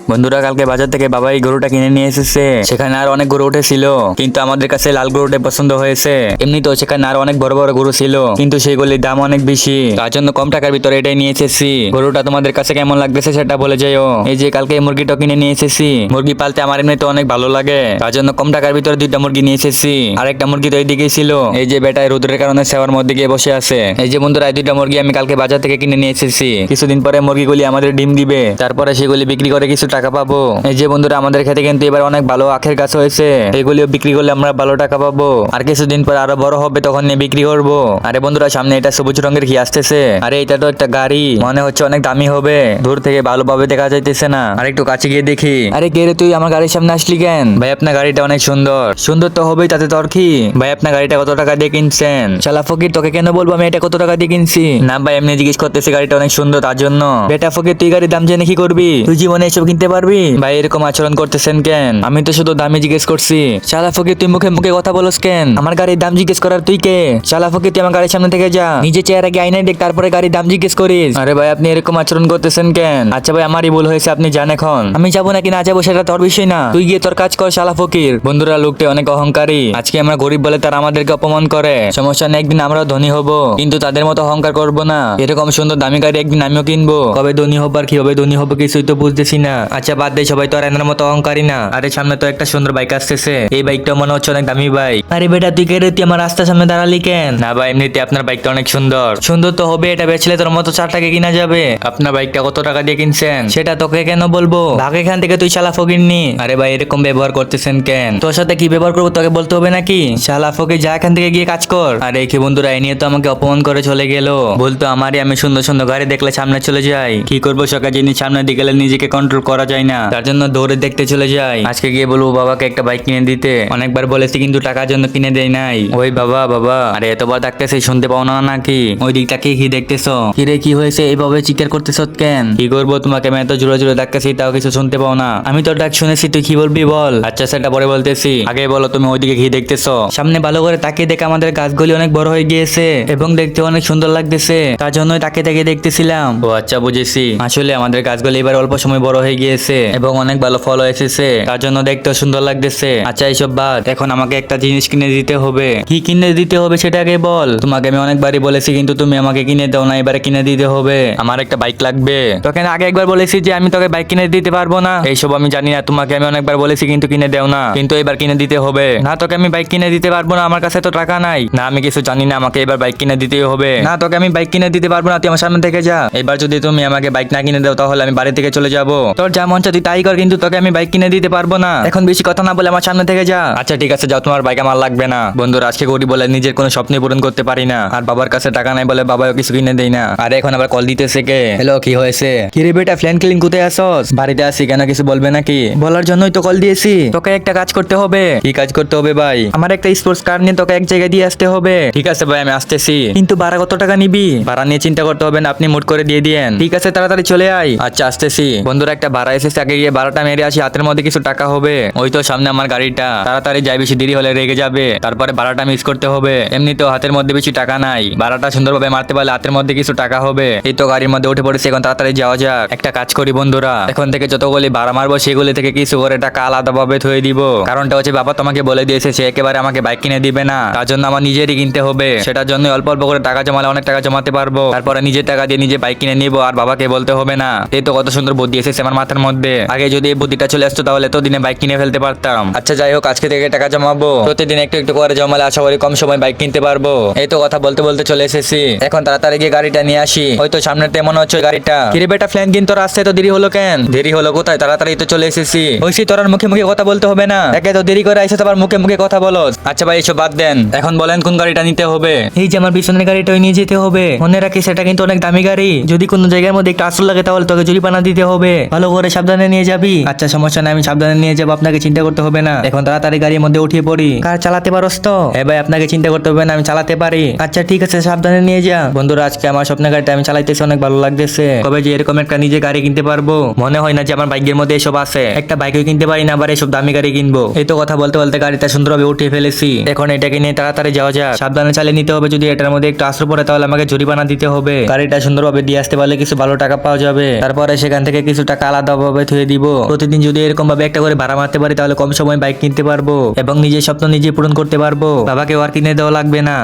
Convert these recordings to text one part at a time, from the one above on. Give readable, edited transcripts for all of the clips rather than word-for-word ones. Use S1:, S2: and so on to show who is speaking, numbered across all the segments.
S1: বন্ধুরা কালকে বাজার থেকে বাবা এই গরুটা কিনে নিয়ে এসেছে। সেখানে আর অনেক গরু উঠেছিল, কিন্তু আমাদের কাছে লাল গরুটাই পছন্দ হয়েছে। এমনিতেও সেখানে আর অনেক বড় বড় গরু ছিল, কিন্তু সেগুলির দাম অনেক বেশি, তার জন্য কম টাকার ভিতরে এটাই নিয়ে এসেছি। গরুটা তোমাদের কাছে কেমন লাগতেছে সেটা বলে যাইও। এই যে কালকে এই মুরগিটা কিনে নিয়ে এসেছি। মুরগি পালতে আমার এমনিতে অনেক ভালো লাগে, তার জন্য কম টাকার ভিতরে দুইটা মুরগি নিয়ে এসেছি। আর একটা মুরগি তো এইদিকে ছিল, এই যে বেটায় রোদের কারণে সেওয়ার মধ্যে গিয়ে বসে আছে। এই যে বন্ধুরা এই দুইটা মুরগি আমি কালকে বাজার থেকে কিনে নিয়ে এসেছি। কিছুদিন পরে মুরগিগুলি আমাদের ডিম দিবে, তারপরে সেগুলি বিক্রি করে কিছু টাকা পাবো। এই যে বন্ধুরা আমাদের খেতে কিন্তু এবার অনেক ভালো আখের গাছ হয়েছে, এগুলিও বিক্রি করলে আমরা ভালো টাকা পাবো। আর কিছুদিন পর আরো বড় হবে, তখন নিয়ে বিক্রি করবো। আরে বন্ধুরা সামনে এটা সবুজ রঙের কি আসতেছে? আরে এটা তো একটা গাড়ি, মনে হচ্ছে অনেক দামি হবে। দূর থেকে ভালোভাবে দেখা যাইতেছে না, আর একটু কাছে গিয়ে দেখি। আরে কে রে তুই আমার গাড়ির সামনে আসলি কেন? ভাই আপনার গাড়িটা অনেক সুন্দর। সুন্দর তো হবেই, তাতে তোর কি? ভাই আপনার গাড়িটা কত টাকা দিয়ে কিনছেন? শালা ফকির, তোকে কেন বলবো আমি এটা কত টাকা দিয়ে কিনছি? না ভাই এমনি জিজ্ঞেস করতেছি, গাড়িটা অনেক সুন্দর তার জন্য। বেটা ফকির, তুই গাড়ির দাম জেনে কি করবি? তুই জীবনে এসব কিনতে পারবি? ভাই এরকম আচরণ করতেছেন কেন? আমি তো শুধু দামই জিজ্ঞেস করছি। শালা ফকির, তুই মুখে মুখে কথা বলস কেন? আমার গাড়ির দাম জিজ্ঞেস করার তুই কে? শালা ফকির, তুই আমার গাড়ির সামনে থেকে যা। নিজে চেহারা আগে আয়নায় দেখ, তারপরে গাড়ির দাম জিজ্ঞেস করিস। আরে ভাই আপনি এরকম আচরণ করতেছেন কেন? আচ্ছা ভাই আমারই ভুল হয়েছে, আপনি জান এখন। আমি যাবো নাকি না যাবো সেটা তোর বিষয় না, তুই গিয়ে তোর কাজ কর শালা ফকির। বন্ধুরা লোকটা অনেক অহংকারী, আজকে আমরা গরিব বলে তারা আমাদেরকে অপমান করে। সমস্যা নেই, একদিন আমরাও ধনী হব, কিন্তু তাদের মতো অহংকার করবো না। এরকম সুন্দর দামি গাড়ি একদিন আমিও কিনবো। কবে ধনী হবো আর কিভাবে ধনী হবো কিছুই তো বুঝতেছি না। আচ্ছা বাদ দে, সবাই তো আর এনার মতো অহংকারী না। আরে সামনে তো একটা সুন্দর বাইক আসতেছে, এই বাইকটা মনে হচ্ছে অনেক দামি বাইক। আরে বেটা তুই কে রে? তুই আমার রাস্তার সামনে দাঁড়ালি কেন? না ভাই এমনিতে আপনার বাইকটা অনেক সুন্দর। সুন্দর তো হবে, এটা বেচলে তোর মতো 4 টাকা কিনা যাবে। আপনার বাইকটা কত টাকা দিয়ে কিনছেন সেটা তোকে কেন বলবো? ভাগ এখান থেকে তুই শালা ফকিরনি। আরে ভাই এরকম ব্যবহার করতেছেন কেন? তোর সাথে কি ব্যবহার করবো তোকে বলতে হবে নাকি? শালা ফকির, যা এখান থেকে গিয়ে কাজ কর। আরে কি বন্ধুরা, এই নিয়ে তো আমাকে অপমান করে চলে গেল। বলতো আমারই, আমি সুন্দর সুন্দর গাড়ি দেখলে সামনে চলে যাই। কি করবো, সকাল জিনিস সামনে দিকে গেলে নিজেকে কন্ট্রোল করা যায় না, তার জন্য দৌড়ে দেখতে চলে যাই। আজকে গিয়ে বলবো বাবাকে একটা বাইক কিনে দিতে। অনেকবার বলেছি কিন্তু টাকার জন্য কিনে দেয় নাই। ওই বাবা বাবা, আরে এতবার ডাকতেছি শুনতে পাও না নাকি? ওই দিকটা কি দেখতেছো? কিরে কি হয়েছে, এইভাবে চিৎকার করতেছ কেন? কি করবো, তোমাকে আমি এত জোরে জোরে ডাকতেছি তাও কিছু শুনতে পাও না? আমি তোর ডাক শুনেছি, তুই কি বলবি বল। আচ্ছা সেটা পরে বলতেছি, আগে বলো তুমি ওইদিকে কি দেখতেছো? সামনে ভালো করে তাকিয়ে দেখে আমাদের গাছগুলি অনেক বড় হয়ে গিয়েছে এবং দেখতে অনেক সুন্দর লাগতেছে, তার জন্যই তাকিয়ে তাকিয়ে দেখতেছিলাম। ও আচ্ছা বুঝেছি, আসলে আমাদের গাছগুলি এবার অল্প সময় বড় হয়ে গিয়েছে এবং অনেক ভালো ফল এসেছে, তার জন্য দেখতেও সুন্দর লাগতেছে। আচ্ছা এইসব বাদ, এখন আমাকে একটা জিনিস কিনে দিতে হবে। কি কিনে দিতে হবে সেটা আগে বল। তোমাকে আমি অনেকবারই বলেছি কিন্তু তুমি আমাকে কিনে দাও না, এবারে কিনে দিতে হবে। আমার একটা বাইক লাগবে। তোকে আগে একবার বলেছি যে আমি তোকে বাইক কিনে দিতে পারবো না, এইসব আমি জানি না। তোমাকে আমি অনেকবার বলেছি কিন্তু কিনে দেও না, কিন্তু এবার কিনে দিতে হবে। না তোকে আমি বাইক কিনে দিতে পারবো না, আমার কাছে তো টাকা নাই। না আমি কিছু জানি না, আমাকে এবার বাইক কিনে দিতেই হবে। না তোকে আমি বাইক কিনে দিতে পারবো না, তুই আমার সামনে থেকে যা। এবার যদি তুমি আমাকে বাইক না কিনে দাও তাহলে আমি বাড়ি থেকে চলে যাব। তোর যা মন চায় তুই তাই কর, কিন্তু তোকে আমি বাইক কিনে দিতে পারবো না। এখন বেশি কথা না বলে আমার সামনে থেকে যা। আচ্ছা ঠিক আছে যাও, তোমার বাইক আমার লাগবে না। বন্ধুরা আজকে গরিব বলে নিজের কোনো স্বপ্ন পূরণ করতে পারি না, আর বাবার কাছে টাকা নাই বলে বাবাও কিছু কিনে দেয় না। আর এখন আবার কল দিতেছে কে? হ্যালো কি হয়েছে? কি রে বেটা ফ্ল্যান ক্লিন কোথায় আসস? বাড়িতে আসি কেন, কিছু বলবে নাকি? বলার জন্যই তো কল দিয়েছি। তোকে একটা কাজ করতে হবে। কি কাজ করতে হবে ভাই? আমার একটা স্পোর্টস কার নিয়ে তোকে এক জায়গায় দিয়ে আসতে হবে। ঠিক আছে ভাই আমি আসতেছি, কিন্তু ভাড়া কত টাকা নিবি? ভাড়া নিয়ে চিন্তা করতে হবে না, আপনি মুট করে দিয়ে দিয়েন। ঠিক আছে তাড়াতাড়ি চলে আয়। আচ্ছা আসতেছি। বন্ধুরা একটা ভাড়া এসেছে, আগে গিয়ে ভাড়াটা মেরে আসি, হাতের মধ্যে কিছু টাকা হবে। ওই তো সামনে আমার গাড়িটা, তাড়াতাড়ি যাই, বেশি দেরি হলে রেগে যাবে, তারপরে ভাড়াটা মিস করতে হবে। এমনিতেও হাতের মধ্যে বেশি টাকা নাই, ভাড়াটা সুন্দরভাবে মারতে পারলে হাতের মধ্যে কিছু টাকা হবে। এই তো গাড়ির মধ্যে উঠে পড়েছে, এখন তাড়াতাড়ি যাওয়া যাক। একটা কাজ করি বন্ধুরা, এখন থেকে যতগুলি ভাড়া মারবো সেগুলি থেকে কিছু করে টাকা আলাদাভাবে থয়ে দিব। কারণটা হচ্ছে বাবা তোমাকে বলে দিয়েছে সে একেবারে আমাকে বাইক কিনে দিবে না, তার জন্য আমার নিজেরই কিনতে হবে। সেটার জন্য অল্প অল্প করে টাকা জমালে অনেক টাকা জমাতে পারবো, তারপরে নিজের টাকা দিয়ে নিজে বাইক কিনে নিবো, আর বাবাকে বলতে হবে না। এই তো কত সুন্দর বুদ্ধি এসেছে আমার মাথার মধ্যে। আগে যদি এই বুদ্ধিটা চলে আসতো তাহলে তো দিনে বাইক কিনে ফেলতে পারতাম। আচ্ছা যাই হোক, আজকে থেকে টাকা জমাবো, প্রতিদিন একটু একটু করে জমালে আশা করি কম সময় বাইক কিনতে পারবো। এই তো কথা বলতে বলতে চলে এসেছি, এখন তাড়াতাড়ি গিয়ে গাড়িটা নিয়ে আসি। হয়তো সামনে মনে হচ্ছে গাড়িটা। কিরে বেটা ফ্ল্যান কিন্তু রাস্তায় তো দেরি হলো কেন? দেরি হলো কোথায়, তাড়াতাড়ি তো চলে এসেছি। ওইসি তোর মুখে মুখে কথা বলতে হবে না, একে তো দেরি করে আইসে আবার মুখে মুখে কথা বলো। আচ্ছা ভাই এসব বাদ দেন, এখন বলেন কোন গাড়িটা নিতে হবে? এই যে আমার পিছনের গাড়িটা নিয়ে যেতে হবে। মনে রাখিস সেটা কিন্তু অনেক দামি গাড়ি, যদি কোনো জায়গার মধ্যে একটু আসল লাগে তাহলে তোকে জরিমানা দিতে হবে। ভালো করে সাবধানে নিয়ে যাবি। আচ্ছা সমস্যা নাই, আমি সাবধানে নিয়ে যাবো, আপনাকে চিন্তা করতে হবে না। এখন তাড়াতাড়ি গাড়ির মধ্যে উঠিয়ে পড়ি। কার চালাতে পারোস তো? হ্যাঁ ভাই আপনাকে চিন্তা করতে হবে না, আমি চালাতে পারি। আচ্ছা ঠিক আছে সাবধানে নিয়ে যা। বন্ধুরা আজকে আমার স্বপ্নের গাড়িটা আমি চালাইতেছি, অনেক ভালো লাগতেছে। কবে যে এরকম একটা নিজে গাড়ি কিনতে পারবো, মনে হয় না যে আমার বাইকের মধ্যে এসব আছে। একটা বাইকও কিনতে পারি না, আবার এসব দামি গাড়ি কিনবো। এই তো কথা বলতে বলতে গাড়িটা সুন্দরভাবে উঠিয়ে ফেলেছি, এখন এটাকে নিয়ে তাড়াতাড়ি যাওয়া যাক। সাবধানে চালিয়ে নিতে হবে, যদি এটার মধ্যে একটু আশ্রয় পড়ে তাহলে আমাকে জরিমানা দিতে হবে। গাড়িটা সুন্দরভাবে দিয়ে আসতে পারলে কিছু ভালো টাকা পাওয়া যাবে, তারপরে সেখান থেকে কিছু টাকা আলাদা ভাবে থুয়ে দিব। প্রতিদিন যদি এরকম ভাবে একটা করে ভাড়া মারতে পারি তাহলে কম সময় বাইক কিনতে পারবো এবং নিজের স্বপ্ন নিজে পূরণ করতে পারবো, বাবাকে আর কিনে দেওয়া লাগবে না।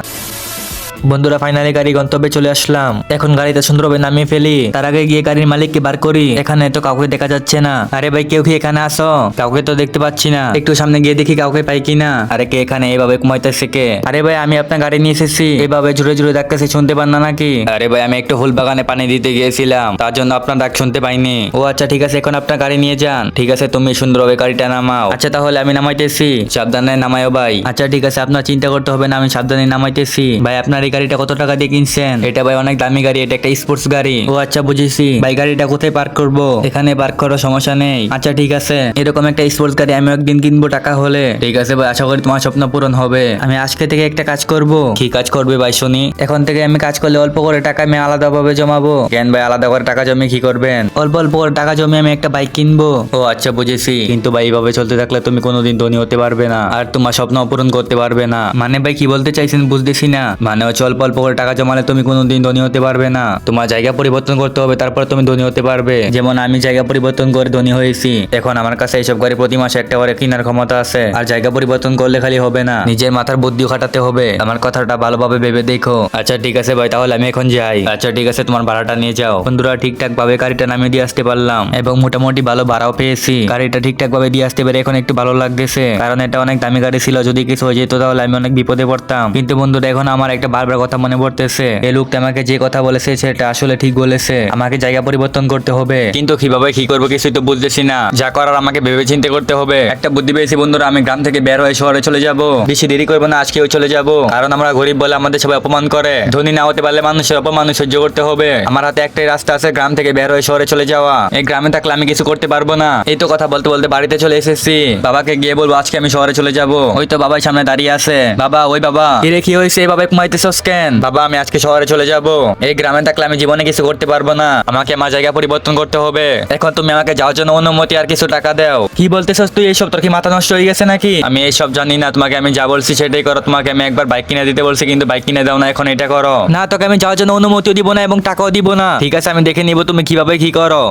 S1: বন্ধুরা ফাইনালি গাড়ি গন্তব্যে চলে আসলাম। এখন গাড়িতে সুন্দরভাবে নামিয়ে ফেলি। তার আগে গিয়ে গাড়ির মালিককে বার করি। এখানে তো কাউকে দেখা যাচ্ছে না। আরে ভাই কেউ কি এখানে আসো? কাউকে তো দেখতে পাচ্ছি না। একটু সামনে গিয়ে দেখি কাউকে পাই কিনা। আরে কে এখানে এইভাবে ঘুমাইতেছে কে? আরে ভাই আমি আপনার গাড়ি নিয়ে এসেছি। এইভাবে জোরে জোরে ডাকতেছি, শুনতে পান না নাকি? আরে ভাই আমি একটু ফুল বাগানে পানি দিতে গিয়েছিলাম, তার জন্য আপনার ডাক শুনতে পাইনি। ও আচ্ছা ঠিক আছে, এখন আপনার গাড়ি নিয়ে যান। ঠিক আছে তুমি সুন্দরভাবে গাড়িটা নামাও। আচ্ছা তাহলে আমি নামাইতেছি, সাবধানে নামায়ও ভাই। আচ্ছা ঠিক আছে, আপনার চিন্তা করতে হবে না, আমি সাবধানে নামাইতেছি। ভাই আপনার এই গাড়িটা কত টাকা দিয়ে কিনছেন? এটা ভাই অনেক দামি গাড়ি, এটা একটা স্পোর্টস গাড়ি। ও আচ্ছা বুঝেছি। ভাই গাড়িটা কোথায় পার্ক করব? এখানে পার্ক করার সমস্যা নেই। আচ্ছা ঠিক আছে, এরকম একটা স্পোর্টস গাড়ি আমি একদিন কিনবো টাকা হলে। ঠিক আছে ভাই, আশা করি তোমার স্বপ্ন পূরণ হবে। আমি আজকে থেকে একটা কাজ করব। কি কাজ করবে ভাই শুনি? এখন থেকে আমি কাজ করলে অল্প করে টাকা আমি আলাদাভাবে জমাবো। কেন ভাই আলাদা করে টাকা জমিয়ে কি করবেন? অল্প অল্প করে টাকা জমিয়ে আমি একটা বাইক কিনবো। ও আচ্ছা বুঝেছি, কিন্তু ভাই এইভাবে চলতে থাকলে তুমি কোনোদিন ধনী হতে পারবে না আর তোমার স্বপ্ন পূরণ করতে পারবে না। মানে ভাই কি বলতে চাইছেন বুঝতেছি না। মানে হচ্ছে অল্প অল্প করে টাকা জমালে তুমি কোনোদিন ধনী হতে পারবে না, তোমার জায়গা পরিবর্তন করতে হবে, তারপর তুমি ধনী হতে পারবে। যেমন আমি জায়গা পরিবর্তন করে ধনী হয়েছি। এখন আমার কাছে এইসব গাড়ি প্রতি মাসে একটা করে কেনার ক্ষমতা আছে। আর জায়গা পরিবর্তন করলে খালি হবে না, নিজের মাথার বুদ্ধিও খাটাতে হবে। আমার কথাটা ভালোভাবে ভেবে দেখো। আচ্ছা ঠিক আছে ভাই, তাহলে আমি এখন যাই। আচ্ছা ঠিক আছে, তোমার ভাড়াটা নিয়ে যাও। বন্ধুরা ঠিকঠাক ভাবে গাড়িটা নামিয়ে দিয়ে আসতে পারলাম এবং মোটামুটি ভালো ভাড়াও পেয়েছি। গাড়িটা ঠিকঠাক ভাবে দিয়ে আসতে পেরে এখন একটু ভালো লাগতেছে, কারণ এটা অনেক দামি গাড়ি ছিল। যদি কিছু হয়ে যেত তাহলে আমি অনেক বিপদে পড়তাম। কিন্তু বন্ধুরা এখন আমার একটা বারবার কথা মনে পড়তেছে, এই লোকটা আমাকে যে কথা বলেছে সেটা আসলে ঠিক বলেছে। আমাকে জায়গা পরিবর্তন করতে হবে, কিন্তু কিভাবে কি করবো কিছুই তো বুঝতেছি না। যা করার আমাকে ভেবে চিন্তে করতে হবে। একটা বুদ্ধি পেয়েছি বন্ধুরা, আমি গ্রাম থেকে বের হয়ে শহরে চলে যাব। বেশি দেরি করবো না, আজকেও চলে যাব। কারণ আমরা গরিব বলে আমাদের সবাই অপমান করে। ধনী না হতে পারলে মানুষের অপমান সহ্য করতে হবে। আমার হাতে একটাই রাস্তা আছে, গ্রাম থেকে বের হয়ে শহরে চলে যাওয়া। এই গ্রামে থাকলে আমি কিছু করতে পারবো না। এই তো কথা বলতে বলতে বাড়িতে চলে এসেছি। বাবাকে গিয়ে বলবো আজকে আমি শহরে চলে যাব। ওই তো বাবার সামনে দাঁড়িয়ে আছে। বাবা, ওই বাবা, কিরে কি হয়েছে? বাবা ঘুমাইতেছস কেন? বাবা আমি আজকে শহরে চলে যাব। এই গ্রামে থাকলে আমি জীবনে কিছু করতে পারবো না, আমাকে আমার জায়গা পরিবর্তন করতে হবে। এখন তুমি আমাকে যাওয়ার জন্য অনুমতি আর কিছু টাকা দাও। কি বলতেছস তুই এইসব? তোর কি মাথা নষ্ট হয়ে গেছে নাকি? আমি এইসব জানি না, তোমাকে আমি যা বলছি সেটাই করো। তোমাকে আমি একবার বাইক কিনে দিতে বলছি, কিন্তু বাইক কিনে দাও না, এখন এটা করো। না তোকে আমি যাওয়ার জন্য অনুমতিও দিব না এবং টাকাও দিব না। ঠিক আছে আমি দেখে নিব তুমি কিভাবে কি করো।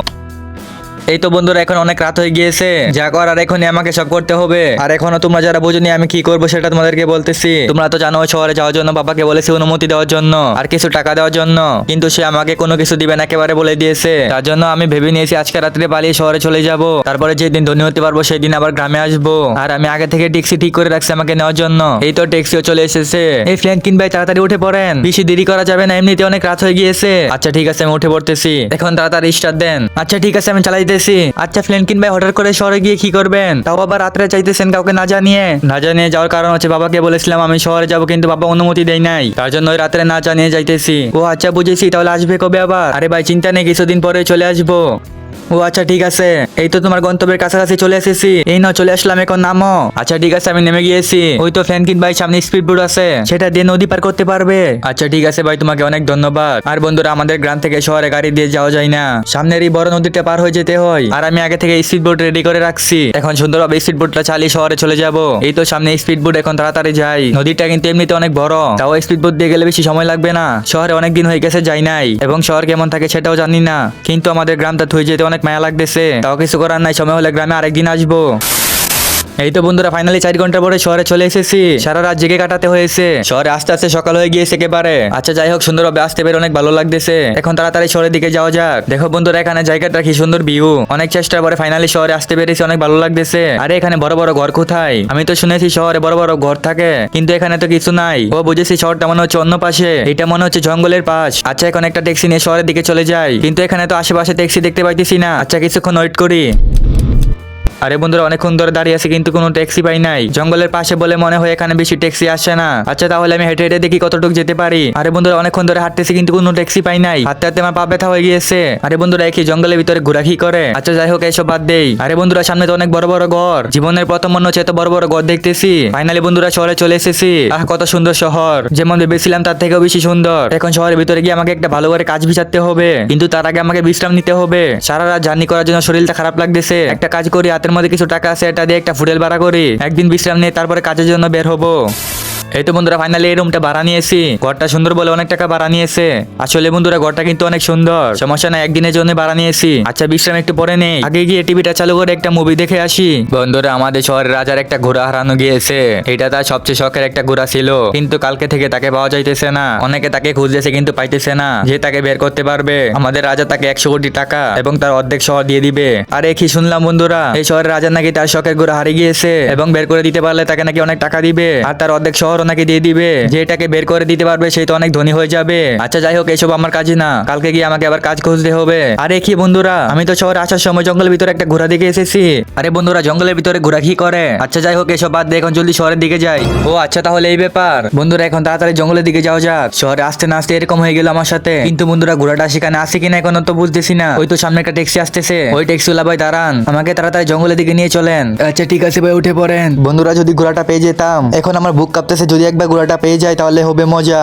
S1: এই তো বন্ধুরা এখন অনেক রাত হয়ে গিয়েছে, যা করার এখনই আমাকে সব করতে হবে। আর এখনো তোমরা যারা বোঝনি আমি কি করবো সেটা তোমাদেরকে বলতেছি। তোমরা তো জানো শহরে যাওয়ার জন্য বাবাকে বলেছি অনুমতি দেওয়ার জন্য আর কিছু টাকা দেওয়ার জন্য, কিন্তু সে আমাকে কোনো কিছু দিবে না, একেবারে বলে দিয়েছে। তার জন্য আমি ভেবে নিয়েছি আজকে রাত্রে পালিয়ে শহরে চলে যাব। তারপরে যেদিন ধনী হতে পারবো সেই দিন আবার গ্রামে আসবো। আর আমি আগে থেকে ট্যাক্সি ঠিক করে রাখছি আমাকে নেওয়ার জন্য। এই তো ট্যাক্সিও চলে এসেছে। এই ফ্ল্যাঙ্কিন ভাই তাড়াতাড়ি উঠে পড়েন, বেশি দেরি করা যাবে না, এমনিতে অনেক রাত হয়ে গিয়েছে। আচ্ছা ঠিক আছে আমি উঠে পড়তেছি, এখন তাড়াতাড়ি স্টার্ট দেন। আচ্ছা ঠিক আছে আমি চালাইতেছি। আচ্ছা ফ্ল্যাঙ্কিন ভাই হঠাৎ করে শহরে গিয়ে কি করবেন? তাও আবার রাত্রে চাইতেছেন কাউকে না জানিয়ে? না জানিয়ে যাওয়ার কারণ হচ্ছে বাবাকে বলেছিলাম আমি শহরে যাব, কিন্তু বাবা অনুমতি দেয় নাই, তার জন্য ওই রাত্রে না জানিয়ে যাইতেছি। ও আচ্ছা বুঝেছি, তাহলে আসবে কবে আবার? আরে ভাই চিন্তা নেই, কিছুদিন পরে চলে আসবো। ও আচ্ছা ঠিক আছে, এই তো তোমার গন্তব্যের কাছাকাছি চলে এসেছি। এই নাও চলে আসলাম, এখন নামো। আচ্ছা ঠিক আছে আমি নেমে গিয়েছি। ওই তো ফ্ল্যাঙ্কিন ভাই সামনে স্পিড বোট আছে, সেটা দিয়ে নদী পার করতে পারবে। আচ্ছা ঠিক আছে ভাই, তোমাকে অনেক ধন্যবাদ। আর বন্ধুরা আমাদের গ্রাম থেকে শহরে গাড়ি দিয়ে যাওয়া যায় না, সামনের এই বড় নদীটা পার হয়ে যেতে হয়। আর আমি আগে থেকে স্পিড বোট রেডি করে রাখছি, এখন সুন্দরভাবে স্পিড বোটটা চালিয়ে শহরে চলে যাব। এই তো সামনে স্পিড বোট, এখন তাড়াতাড়ি যাই। নদীটা কিন্তু এমনিতে অনেক বড়, তাও স্পিড বোট দিয়ে গেলে বেশি সময় লাগবে না। শহরে অনেক দিন হয়ে গেছে যাই নাই, এবং শহর কেমন থাকে সেটাও জানি না, কিন্তু আমাদের গ্রামটা থুই যেতে অনেক মায়া লাগতেছে। তাও কিছু করার নাই, সময় হলে গ্রামে আরেকদিন আসবো। এই তো বন্ধুরা ফাইনালি 4 ঘন্টা পরে শহরে চলে এসেছি। সারা রাত জেগে কাটাতে হয়েছে, শহরে আস্তে আস্তে সকাল হয়ে গিয়েছে একেবারে। আচ্ছা যাই হোক, সুন্দরভাবে আসতে পেরে অনেক ভালো লাগতেছে। এখন তাড়াতাড়ি শহরের দিকে যাওয়া যাক। দেখো বন্ধুরা এখানে জায়গাটা কি সুন্দর ভিউ, অনেক চেষ্টার পরে ফাইনালি শহরে আসতে পেরেছি, অনেক ভালো লাগতেছে। আরে এখানে বড় বড় ঘর কোথায়? আমি তো শুনেছি শহরে বড় বড় ঘর থাকে, কিন্তু এখানে তো কিছু নাই। ও বুঝেছি, শহরটা মনে হচ্ছে অন্য পাশে, এটা মনে হচ্ছে জঙ্গলের পাশ। আচ্ছা এখন একটা ট্যাক্সি নিয়ে শহরের দিকে চলে যাই, কিন্তু এখানে তো আশেপাশে ট্যাক্সি দেখতে পাইতেছি না। আচ্ছা কিছুক্ষণ ওয়েট করি। আরে বন্ধুরা অনেকক্ষণ ধরে দাঁড়িয়ে আছে, কিন্তু কোনো ট্যাক্সি পাই নাই। জঙ্গলের পাশে বলে মনে হয় এখানে বেশি ট্যাক্সি আসে না। আচ্ছা তাহলে আমি হেঁটে হেঁটে দেখি কতটুকু যেতে পারি। আরে বন্ধুরা অনেকক্ষণ ধরে হাঁটতেছি, কিন্তু কোনো ট্যাক্সি পাই নাই। হাঁটতে হাঁটতে আমার পা ব্যথা হয়ে গিয়েছে। আরে বন্ধুরা একই জঙ্গলের ভিতরে ঘোরাঘুরি করে। আচ্ছা যাই হোক এইসব বাদ দেই। আরে বন্ধুরা সামনে তো অনেক বড় বড় ঘর, জীবনের প্রথম মনে হচ্ছে এত বড় বড় ঘর দেখতেছি। ফাইনালি বন্ধুরা শহরে চলে এসেছি। কত সুন্দর শহর, যেমন ভেবেছিলাম তার থেকেও বেশি সুন্দর। এখন শহরের ভিতরে গিয়ে আমাকে একটা ভালো করে কাজ বিছাতে হবে, কিন্তু তার আগে আমাকে বিশ্রাম নিতে হবে। সারা রাত জার্নি করার জন্য শরীরটা খারাপ লাগতেছে। একটা কাজ করি, হাতের মধ্যে কিছু টাকা আছে, এটা দিয়ে একটা হোটেল ভাড়া করি, একদিন বিশ্রাম নিয়ে তারপরে কাজের জন্য বের হবো। এই তো বন্ধুরা ফাইনালি এই রুমটা ভাড়া নিয়েছি। ঘরটা সুন্দর বলে অনেক টাকা ভাড়া নিয়েছে। আসলে বন্ধুরা ঘরটা কিন্তু অনেক সুন্দর, সমস্যা না, একদিনের জন্য ভাড়া নিয়েছি। আচ্ছা বিশ্রাম একটু পরে নেই, আগে গিয়ে টিভিটা চালু করে একটা মুভি দেখে আসি। বন্ধুরা আমাদের শহরের রাজার একটা ঘোড়া হারানো গিয়েছে। এটা তার সবচেয়ে শখের একটা ঘোড়া ছিল, কিন্তু কালকে থেকে তাকে পাওয়া যাইতেছে না। অনেকে তাকে খুঁজতেছে কিন্তু পাইতেছে না। যে তাকে বের করতে পারবে আমাদের রাজা তাকে 100 কোটি টাকা এবং তার অর্ধেক শহর দিয়ে দিবে। আরে কি শুনলাম বন্ধুরা, এই শহরের রাজার নাকি তার শখের ঘোড়া হারিয়ে গিয়েছে এবং বের করে দিতে পারলে তাকে নাকি অনেক টাকা দিবে আর তার অর্ধেক শহরও নাকি দিয়ে দিবে। যে এটাকে বের করে দিতে পারবে সেই তো অনেক ধনী হয়ে যাবে। আচ্ছা যাই হোক, এইসব আমার কাজই না, কালকে গিয়ে আমাকে আবার কাজ খুঁজতে হবে। আরে কি বন্ধুরা, আমি তো শহরে আসার সময় জঙ্গলের ভিতরে একটা ঘোড়া দেখে এসেছি। আরে বন্ধুরা জঙ্গলের ভিতরে ঘোড়া কি করে? আচ্ছা যাই হোক, এসব বাদ দিয়ে এখন জলদি শহরের দিকে যাই। ও আচ্ছা তাহলে এই ব্যাপার। বন্ধুরা এখন তাড়াতাড়ি জঙ্গলের দিকে যাওয়া যাক। শহরে আসতে না আসতে এরকম হয়ে গেল আমার সাথে। কিন্তু বন্ধুরা ঘোড়াটা সেখানে আছে কিনা এখনো তো বুঝতেছি না। ওই তো সামনে একটা ট্যাক্সি আসতেছে, ওই ট্যাক্সিওয়ালা ভাই দাঁড়ান, আমাকে তাড়াতাড়ি জঙ্গলের দিকে নিয়ে চলেন। আচ্ছা ঠিক আছে ভাই, উঠে পড়েন। বন্ধুরা যদি ঘোড়াটা পেয়ে যেতাম, এখন আমার বুক কাঁপতেছে, যদি একবার ঘোড়াটা পেয়ে যায় তাহলে হবে মজা।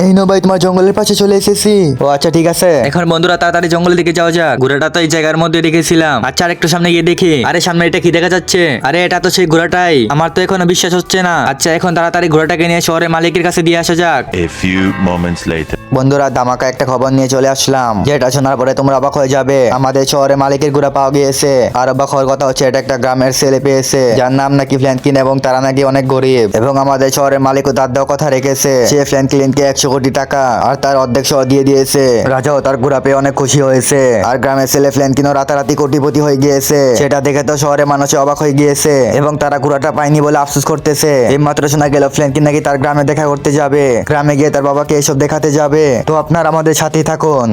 S1: এই নো ভাই, তোমার জঙ্গলের পাশে চলে এসেছি। ও আচ্ছা ঠিক আছে, এখন বন্ধুরা তাড়াতাড়ি জঙ্গলের দিকে যাওয়া যাক। ঘোড়াটা তো এই জায়গার মধ্যে রেখেছিলাম। আচ্ছা আর একটু সামনে গিয়ে দেখি। আরে সামনে এটা কি দেখা যাচ্ছে? আরে এটা তো সেই ঘোড়াটাই, আমার তো এখনো বিশ্বাস হচ্ছে না। আচ্ছা এখন তাড়াতাড়ি ঘোড়াটাকে নিয়ে শহরের মালিকের কাছে দিয়ে আসা যাক।
S2: A few moments later.
S3: বন্ধুরা ধামাকা একটা খবর নিয়ে চলে আসলাম, যেটা শোনার পরে তোমরা অবাক হয়ে যাবে। আমাদের শহরে মালিকের ঘোড়া পাওয়া গিয়েছে। আর অবাক হওয়ার কথা হচ্ছে এটা একটা গ্রামের ছেলে পেয়েছে, যার নাম নাকি ফ্র্যাঙ্কলিন এবং তারা নাকি অনেক গরিব। এবং আমাদের শহরের মালিকও তার দেওয়া কথা রেখেছে, সে ফ্র্যাঙ্কলিনকে 100 কোটি টাকা আর তার অর্ধেক শহর দিয়ে দিয়েছে। রাজাও তার ঘোড়া পেয়ে অনেক খুশি হয়েছে। আর গ্রামের ছেলে ফ্র্যাঙ্কলিনও রাতারাতি কোটিপতি হয়ে গিয়েছে। সেটা দেখে তো শহরের মানুষ অবাক হয়ে গিয়েছে এবং তারা ঘোড়াটা পায়নি বলে আফসোস করতেছে। এই মাত্র শোনা গেল ফ্র্যাঙ্কলিন নাকি তার গ্রামে দেখা করতে যাবে, গ্রামে গিয়ে তার বাবাকে এসব দেখাতে যাবে। তো আপনার আমাদের সাথেই থাকুন।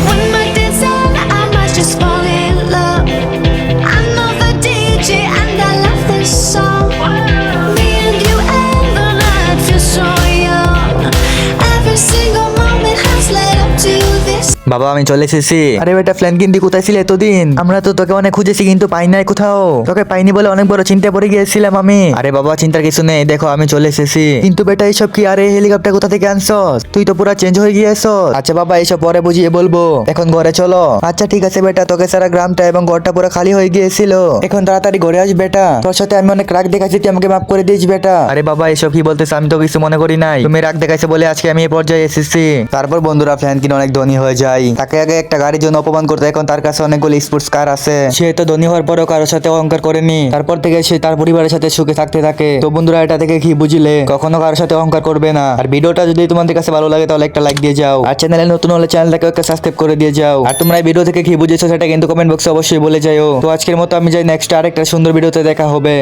S4: When my days end, I might just fall in love. I know the DJ and I love this song. Me and you and the night feel so young. Every single moment has led up to this.
S3: বাবা আমি চলে এসেছি। আরে বেটা Franklin দি কোথায় ছিলে এতদিন? আমরা তো তোকে অনেক খুঁজেছি কিন্তু পাই নাই কোথাও। তোকে পাইনি বলে অনেক বড় চিন্তায় পড়ে গিয়েছিলাম আমি। আরে বাবা চিন্তার কিছু নেই, দেখো আমি চলে এসেছি। কিন্তু বেটা এইসব কি? আরে হেলিকপ্টার কোথা থেকে আনছস? তুই তো পুরো চেঞ্জ হয়ে গিয়েছস। আচ্ছা বাবা এইসব পরে বুঝিয়ে বলবো, এখন ঘরে চলো। আচ্ছা ঠিক আছে বেটা, তোকে সারা গ্রামটা এবং ঘরটা পুরো খালি হয়ে গিয়েছিল। এখন তাড়াতাড়ি ঘরে আস বেটা, তোর সাথে আমি অনেক রাগ দেখাচ্ছি, তুই আমাকে মাফ করে দিস বেটা। আরে বাবা এইসব কি বলতেছ? আমি তো কিছু মনে করি নাই, তুমি রাগ দেখাইছো বলে আজকে আমি এই পর্যায়ে এসেছি। তারপর বন্ধুরা ফ্র্যাঙ্কলিন অনেক ধনী হয়ে যায়। তাকে আগে একটা গাড়ির জন্য অপমান করতে, এখন তার কাছে অনেকগুলো স্পোর্টস কার আছে। সে তো ধনী হওয়ার পরেও কারোর সাথে অহংকার করেনি। তারপর থেকে সে তার পরিবারের সাথে সুখে থাকতে থাকে। তো বন্ধুরা এটা থেকে কি বুঝলে, কখনো কারোর সাথে অহংকার করবে না। আর ভিডিওটা যদি তোমাদের কাছে ভালো লাগে তাহলে একটা লাইক দিয়ে যাও। আর চ্যানেলে নতুন হলে চ্যানেলটাকে একটা সাবস্ক্রাইব করে দিয়ে যাও। আর তোমরা এই ভিডিও থেকে কি বুঝেছো সেটা কিন্তু কমেন্ট বক্সে অবশ্যই বলে যাও। তো আজকের মতো আমি যাই, নেক্সট আরেকটা সুন্দর ভিডিওতে দেখা হবে।